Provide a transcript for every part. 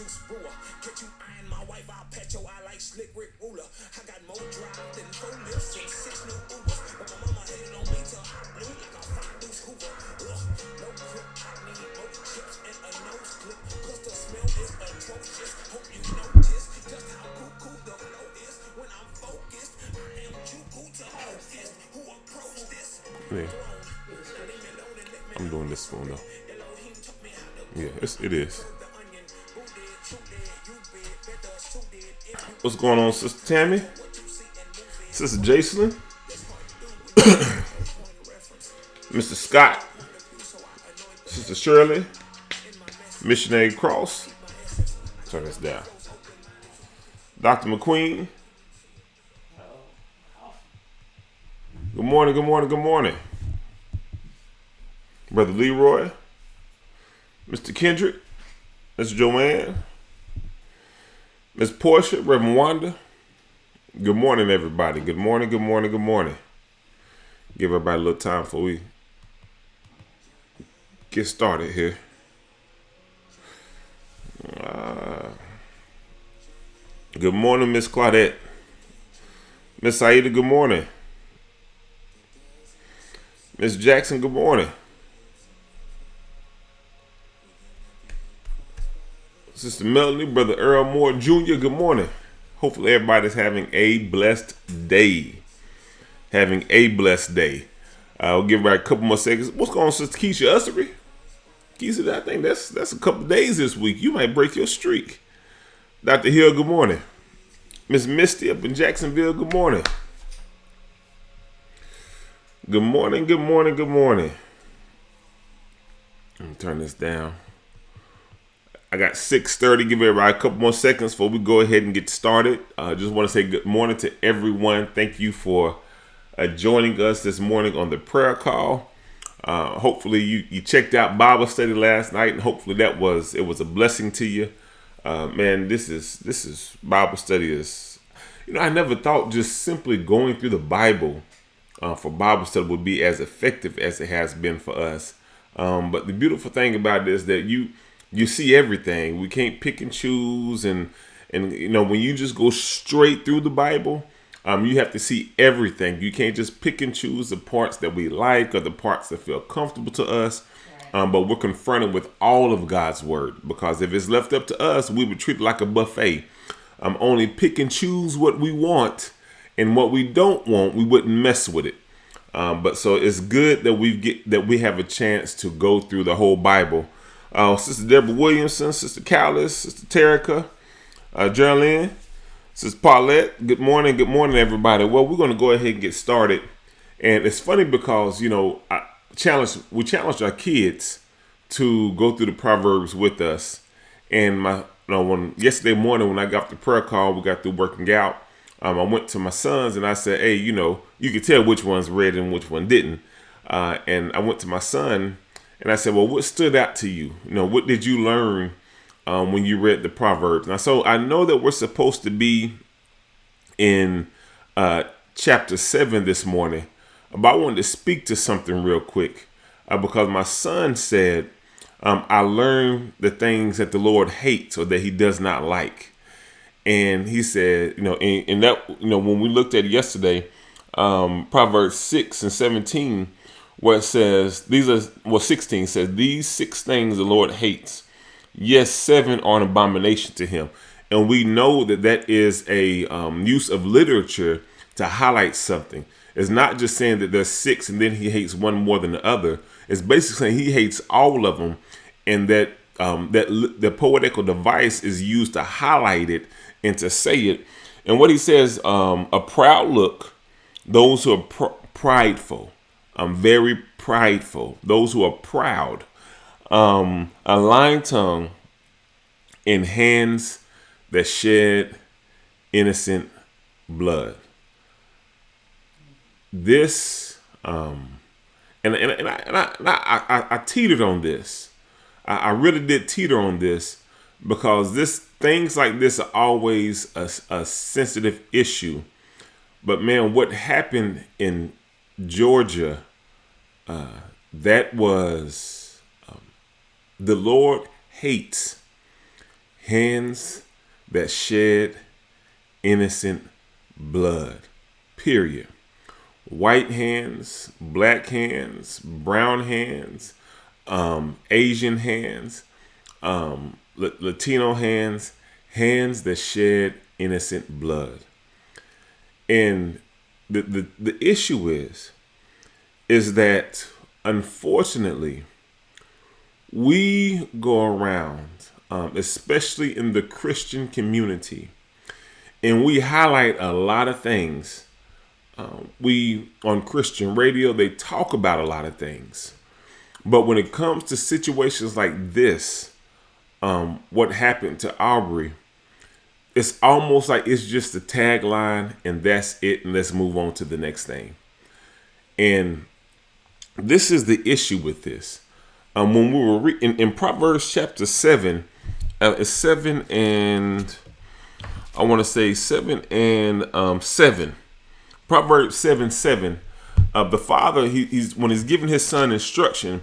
juice brewer. Catch you eyeing my wife, I'll pet your eye like slick Rick Ruler. I got more drive than 4 lifts and 6 new Ubers. But my mama hated on me till I blew like a 5 loose Hoover. Ugh, no grip, I need more chips and a nose clip. Cause the smell is atrocious. Hope you notice just how cuckoo the flow is. When I'm focused, I am Juku to hostess. Who approach this? Yeah. I'm doing this one though. Yeah, it is. What's going on, Sister Tammy? Sister Jacelyn? Mr. Scott? Sister Shirley? Missionary Cross? Turn this down. Dr. McQueen? Good morning, good morning, good morning. Brother Leroy? Mr. Kendrick? Miss Joanne? Miss Portia? Reverend Wanda? Good morning, everybody. Good morning, good morning, good morning. Give everybody a little time before we get started here. Good morning, Miss Claudette. Miss Aida, good morning. Miss Jackson, good morning. Sister Melanie, Brother Earl Moore Jr., good morning. Hopefully everybody's having a blessed day. Having a blessed day. We'll give her a couple more seconds. What's going on, Sister Keisha Ussery? Keisha, I think that's a couple days this week. You might break your streak. Dr. Hill, good morning. Miss Misty up in Jacksonville, good morning. Good morning, good morning, good morning. Let me turn this down. I got 6:30. Give everybody a couple more seconds before we go ahead and get started. Just want to say good morning to everyone. Thank you for joining us this morning on the prayer call. Hopefully you checked out Bible study last night, and hopefully it was a blessing to you. Man, this is Bible study is. I never thought just simply going through the Bible for Bible study would be as effective as it has been for us. But the beautiful thing about it is that you see everything. We can't pick and choose, and when you just go straight through the Bible, you have to see everything. You can't just pick and choose the parts that we like or the parts that feel comfortable to us. But we're confronted with all of God's word, because if it's left up to us, we would treat it like a buffet. Only pick and choose what we want, and what we don't want, we wouldn't mess with it. But so it's good that we have a chance to go through the whole Bible. Sister Deborah Williamson, Sister Callis, Sister Terica, Geraldine, Sister Paulette, good morning, everybody. Well, we're going to go ahead and get started. And it's funny because, we challenged our kids to go through the Proverbs with us. And yesterday morning when I got the prayer call, we got through working out. I went to my sons and I said, hey, you could tell which ones read and which one didn't. And I went to my son and I said, well, what stood out to you? What did you learn when you read the Proverbs? Now, so I know that we're supposed to be in chapter 7 this morning, but I wanted to speak to something real quick because my son said, I learned the things that the Lord hates or that he does not like. And he said, and that, when we looked at it yesterday, Proverbs 6 and 17, where it says, 16 says, these 6 things the Lord hates. Yes, 7 are an abomination to him. And we know that is a use of literature to highlight something. It's not just saying that there's 6 and then he hates one more than the other. It's basically saying he hates all of them, and that the poetical device is used to highlight it and to say it. And what he says, a proud look, those who are prideful, very prideful, those who are proud, a lying tongue, and hands that shed innocent blood. This, and I teetered on this. I really did teeter on this because things like this are always a sensitive issue. But man, what happened in Georgia, that was the Lord hates hands that shed innocent blood. Period. White hands, black hands, brown hands, Asian hands, Latino hands, hands that shed innocent blood. And the issue is that unfortunately we go around, especially in the Christian community, and we highlight a lot of things. We on Christian radio, they talk about a lot of things. But when it comes to situations like this, what happened to Aubrey, it's almost like it's just a tagline and that's it, and let's move on to the next thing. And this is the issue with this. When we were in Proverbs chapter 7, it's 7 and I want to say 7 and 7. Proverbs 7:7. The father, he's when he's giving his son instruction,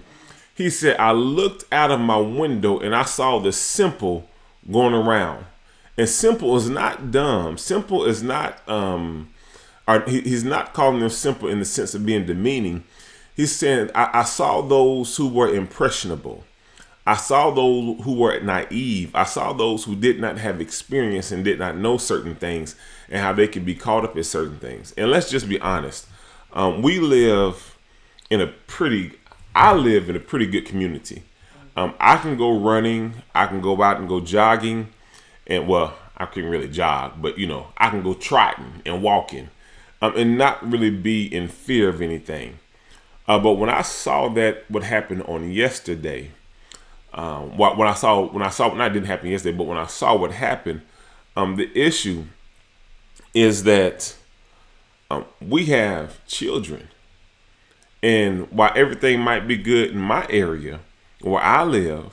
he said, I looked out of my window and I saw the simple going around. And simple is not dumb. Simple is not, he's not calling them simple in the sense of being demeaning. He's saying, I saw those who were impressionable. I saw those who were naive. I saw those who did not have experience and did not know certain things and how they could be caught up in certain things. And let's just be honest. I live in a pretty good community. I can go running. I can go out and go jogging. And well, I can't really jog, but I can go trotting and walking, and not really be in fear of anything. But when I saw what happened on yesterday, when I saw it didn't happen yesterday, but when I saw what happened, the issue is that we have children, and while everything might be good in my area where I live,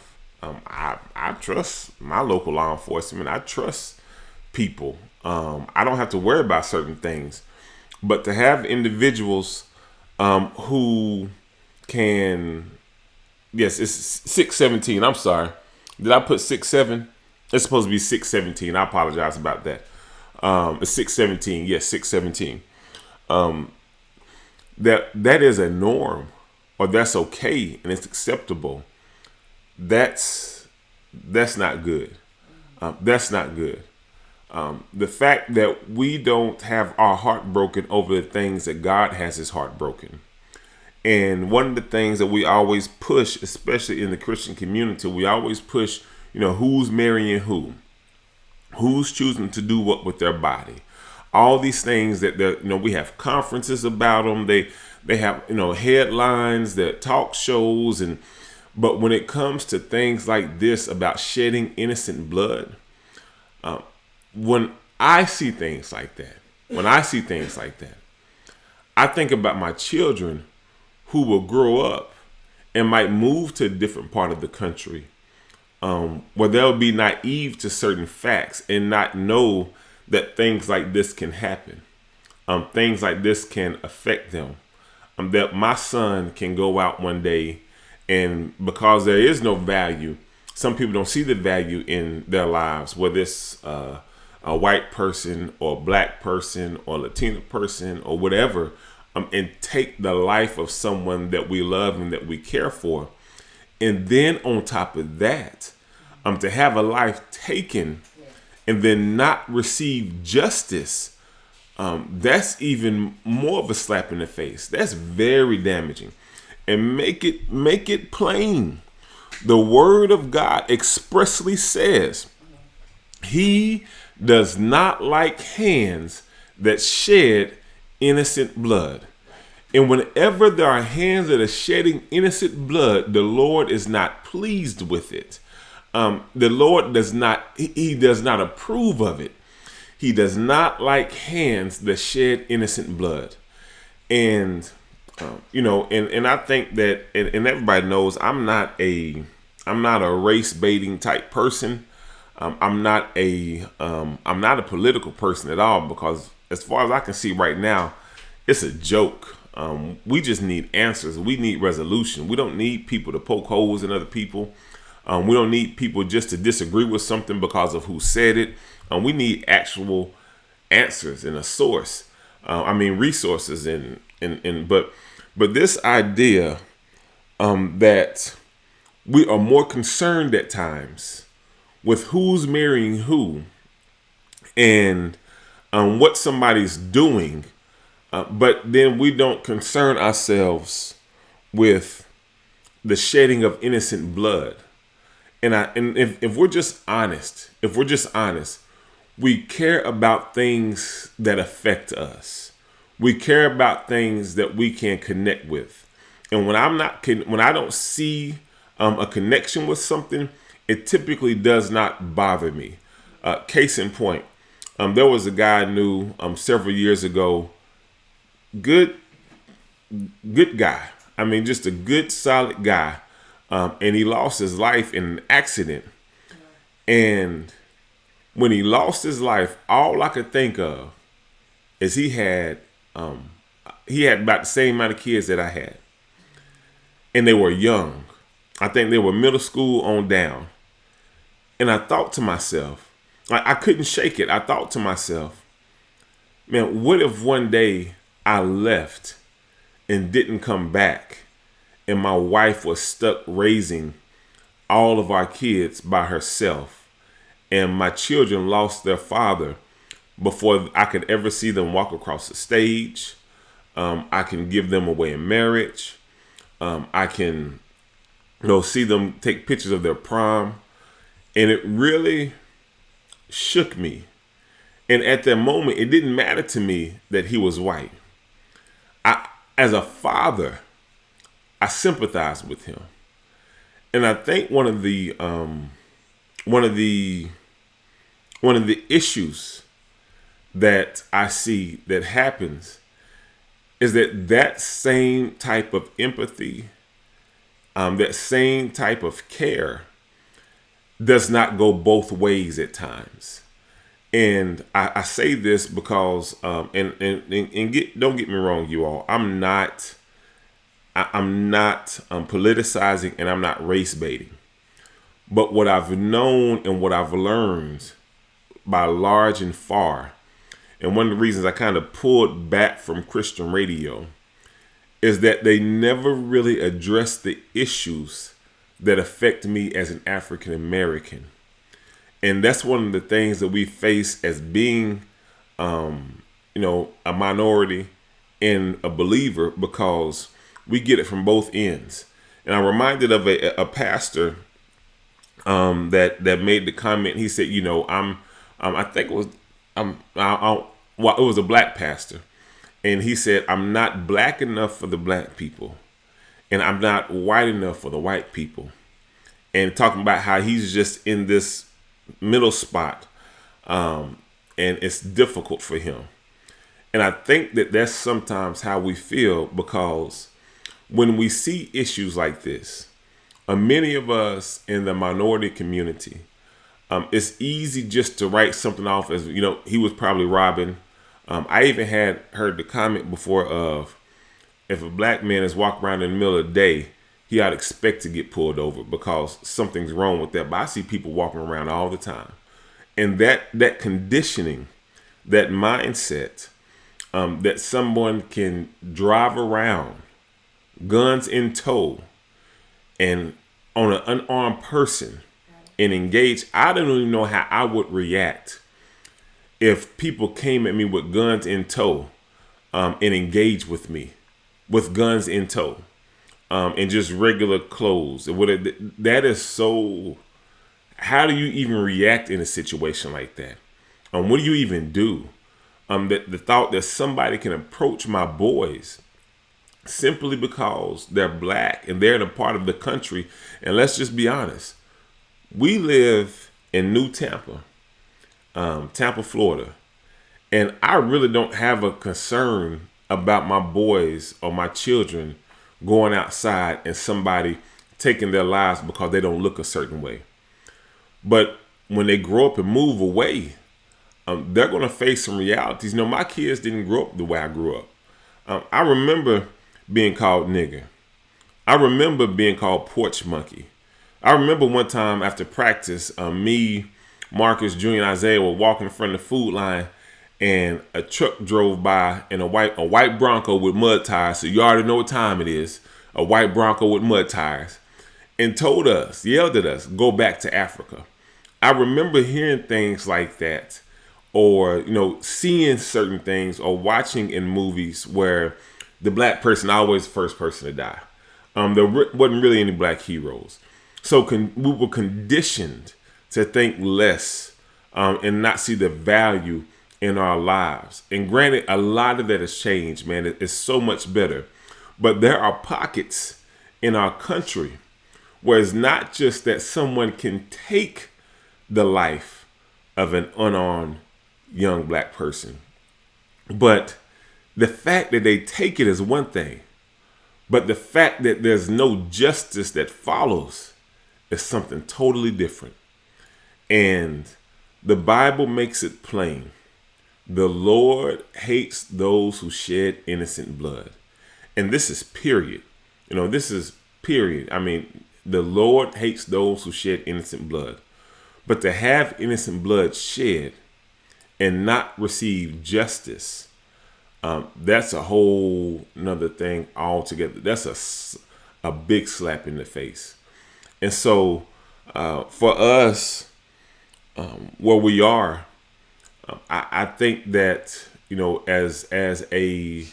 I trust my local law enforcement. I trust people. I don't have to worry about certain things. But to have individuals who can, yes, it's 617. I'm sorry. Did I put 67? It's supposed to be 617. I apologize about that. It's 617. Yes, 617. That is a norm, or that's okay and it's acceptable. That's not good. That's not good. The fact that we don't have our heart broken over the things that God has his heart broken. And one of the things that we always push, especially in the Christian community, we always push, who's marrying who's choosing to do what with their body. All these things that we have conferences about them. They have, headlines, that talk shows, but when it comes to things like this about shedding innocent blood, when I see things like that, I think about my children who will grow up and might move to a different part of the country, where they'll be naive to certain facts and not know that things like this can happen. Things like this can affect them. That my son can go out one day, and because there is no value, some people don't see the value in their lives, whether it's a white person or black person or Latino person or whatever, and take the life of someone that we love and that we care for. And then on top of that, to have a life taken and then not receive justice, that's even more of a slap in the face. That's very damaging. And make it plain. The word of God expressly says he does not like hands that shed innocent blood. And whenever there are hands that are shedding innocent blood, the Lord is not pleased with it. The Lord does not approve of it. He does not like hands that shed innocent blood. And and I think that, and everybody knows I'm not a race baiting type person. I'm not a political person at all, because as far as I can see right now, it's a joke. We just need answers. We need resolution. We don't need people to poke holes in other people. We don't need people just to disagree with something because of who said it. We need actual answers and a source. Resources but this idea that we are more concerned at times with who's marrying who and what somebody's doing, but then we don't concern ourselves with the shedding of innocent blood. And if we're just honest, we care about things that affect us. We care about things that we can connect with. And when I don't see a connection with something, it typically does not bother me. Case in point, there was a guy I knew several years ago. Good guy. Just a good, solid guy. And he lost his life in an accident. And when he lost his life, all I could think of is he had about the same amount of kids that I had. And they were young. I think they were middle school on down. And I thought to myself, I couldn't shake it. I thought to myself, man, what if one day I left and didn't come back and my wife was stuck raising all of our kids by herself and my children lost their father before I could ever see them walk across the stage. I can give them away in marriage. I can see them take pictures of their prom. And it really shook me. And at that moment, it didn't matter to me that he was white. As a father, I sympathized with him. And I think one of the issues that I see that happens is that same type of empathy, that same type of care does not go both ways at times. And I say this because, don't get me wrong, you all, I'm not politicizing and I'm not race baiting. But what I've known and what I've learned by large and far, and one of the reasons I kind of pulled back from Christian radio, is that they never really address the issues that affect me as an African American. And that's one of the things that we face as being, a minority and a believer, because we get it from both ends. And I'm reminded of a pastor that made the comment. He said, it was a black pastor. And he said, I'm not black enough for the black people. And I'm not white enough for the white people. And talking about how he's just in this middle spot. And it's difficult for him. And I think that that's sometimes how we feel, because when we see issues like this, many of us in the minority community, it's easy just to write something off as, he was probably robbing. I even had heard the comment before of, if a black man is walking around in the middle of the day, he ought to expect to get pulled over because something's wrong with that. But I see people walking around all the time. And that conditioning, that mindset, that someone can drive around, guns in tow, and on an unarmed person and engage. I don't even know how I would react if people came at me with guns in tow and engaged with me with guns in tow and just regular clothes. That is so. How do you even react in a situation like that? What do you even do? The thought that somebody can approach my boys simply because they're black and they're in a part of the country. And let's just be honest. We live in New Tampa, Florida. And I really don't have a concern about my boys or my children going outside and somebody taking their lives because they don't look a certain way. But when they grow up and move away, they're going to face some realities. My kids didn't grow up the way I grew up. I remember being called nigger. I remember being called porch monkey. I remember one time after practice, me, Marcus, Junior, and Isaiah were walking in front of the food line, and a truck drove by in a white Bronco with mud tires. So you already know what time it is. A white Bronco with mud tires, and yelled at us, go back to Africa. I remember hearing things like that, or seeing certain things, or watching in movies where the black person always the first person to die. There wasn't really any black heroes, so we were conditioned to think less, and not see the value in our lives. And granted, a lot of that has changed, man. It's so much better, but there are pockets in our country where it's not just that someone can take the life of an unarmed young black person, but the fact that they take it is one thing, but the fact that there's no justice that follows is something totally different. And the Bible makes it plain. The Lord hates those who shed innocent blood. And this is period. This is period. I mean, the Lord hates those who shed innocent blood. But to have innocent blood shed and not receive justice, that's a whole nother thing altogether. That's a big slap in the face. And so for us, where we are, I think that, as a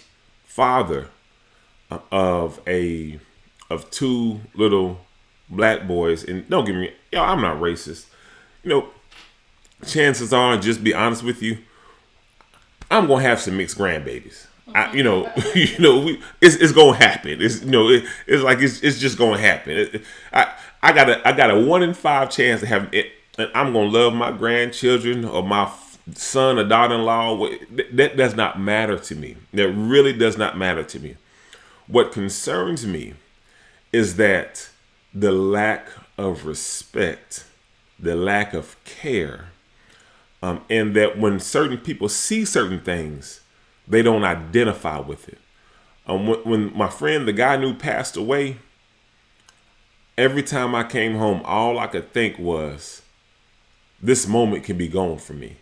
father of two little black boys, and don't get me, I'm not racist. Chances are, just be honest with you, I'm gonna have some mixed grandbabies. It's gonna happen. It's just gonna happen. I got a 1 in 5 chance to have it, and I'm gonna love my grandchildren or my son or daughter-in-law. That does not matter to me. That really does not matter to me. What concerns me is that the lack of respect, the lack of care, and that when certain people see certain things, they don't identify with it. When my friend, the guy I knew, passed away, every time I came home, all I could think was, this moment can be gone for me.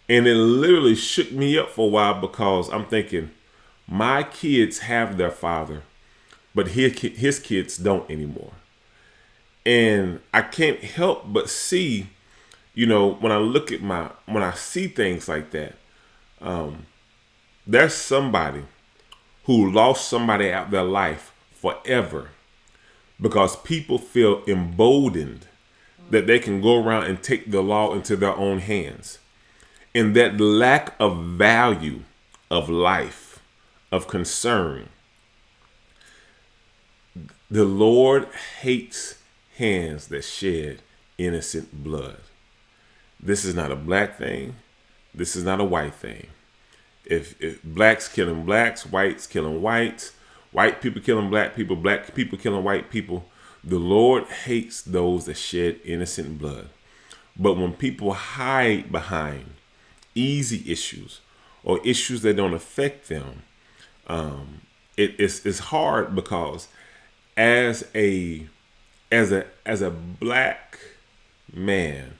And it literally shook me up for a while, because I'm thinking, my kids have their father, but his kids don't anymore. And I can't help but see, when I see things like that, there's somebody who lost somebody out of their life forever because people feel emboldened that they can go around and take the law into their own hands. And that lack of value of life, of concern, the Lord hates hands that shed innocent blood. This is not a black thing. This is not a white thing. If blacks killing blacks, whites killing whites, white people killing black people killing white people, the Lord hates those that shed innocent blood. But when people hide behind easy issues or issues that don't affect them, it's hard, because as a black man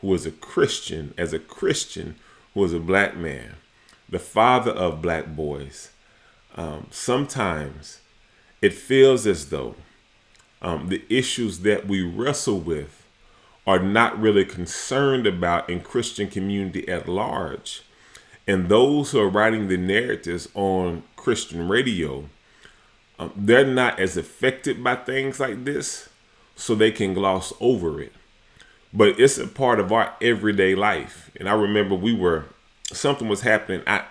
who is a Christian, who is a black man, the father of black boys, sometimes it feels as though the issues that we wrestle with are not really concerned about in Christian community at large. And those who are writing the narratives on Christian radio, they're not as affected by things like this, so they can gloss over it. But it's a part of our everyday life. And I remember something was happening. I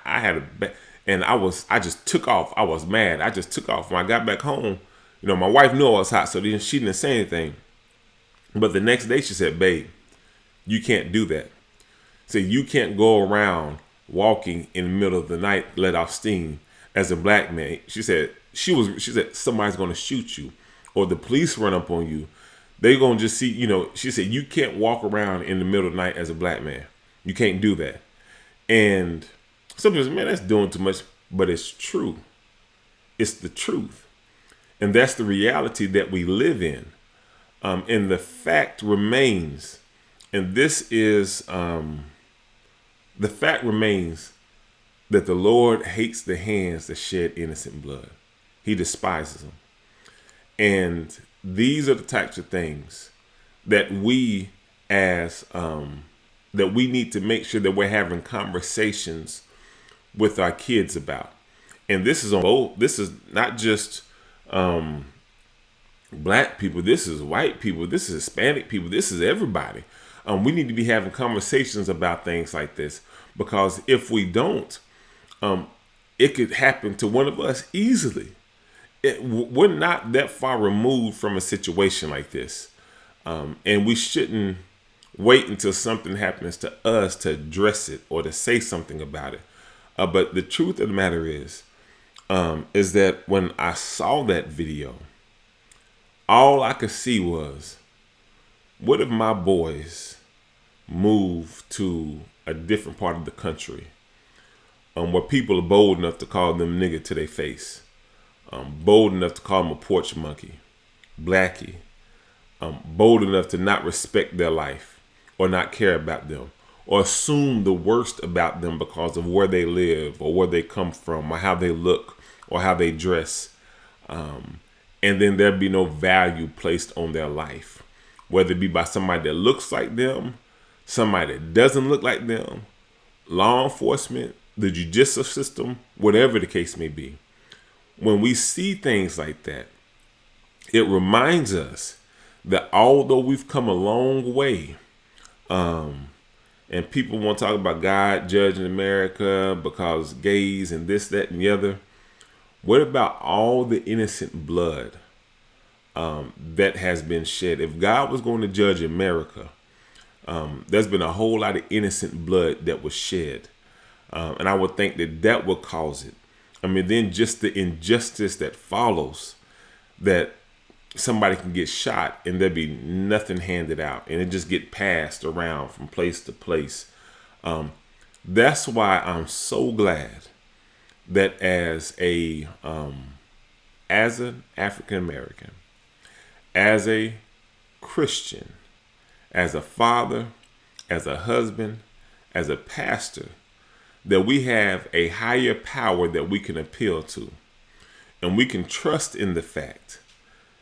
just took off. I was mad. I just took off. When I got back home, my wife knew I was hot, so she didn't say anything. But the next day she said, babe, you can't do that. So you can't go around walking in the middle of the night, let off steam as a black man. She said somebody's going to shoot you, or the police run up on you. They're going to just see, she said, you can't walk around in the middle of the night as a black man. You can't do that. And some people say, man, that's doing too much. But it's true. It's the truth. And that's the reality that we live in. And the fact remains, and this is the fact remains that the Lord hates the hands that shed innocent blood. He despises them. And these are the types of things that we that we need to make sure that we're having conversations with our kids about. And this is on both. This is not just black people. This is white people. This is Hispanic people. This is everybody. We need to be having conversations about things like this, because if we don't, it could happen to one of us easily. We're not that far removed from a situation like this. And we shouldn't wait until something happens to us to address it or to say something about it. But the truth of the matter is that when I saw that video, all I could see was, what if my boys move to a different part of the country where people are bold enough to call them nigga to their face, bold enough to call them a porch monkey, blackie, bold enough to not respect their life or not care about them or assume the worst about them because of where they live or where they come from or how they look or how they dress. And then there'd be no value placed on their life, whether it be by somebody that looks like them, somebody that doesn't look like them, law enforcement, the judicial system, whatever the case may be. When we see things like that, it reminds us that although we've come a long way, and people want to talk about God judging America because gays and this, that, and the other, what about all the innocent blood that has been shed? If God was going to judge America, there's been a whole lot of innocent blood that was shed. And I would think that would cause it. I mean, then just the injustice that follows, that somebody can get shot and there be nothing handed out and it just get passed around from place to place. That's why I'm so glad that as an African American, as a Christian, as a father, as a husband, as a pastor, that we have a higher power that we can appeal to. And we can trust in the fact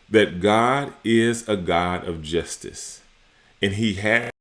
that God is a God of justice. And he has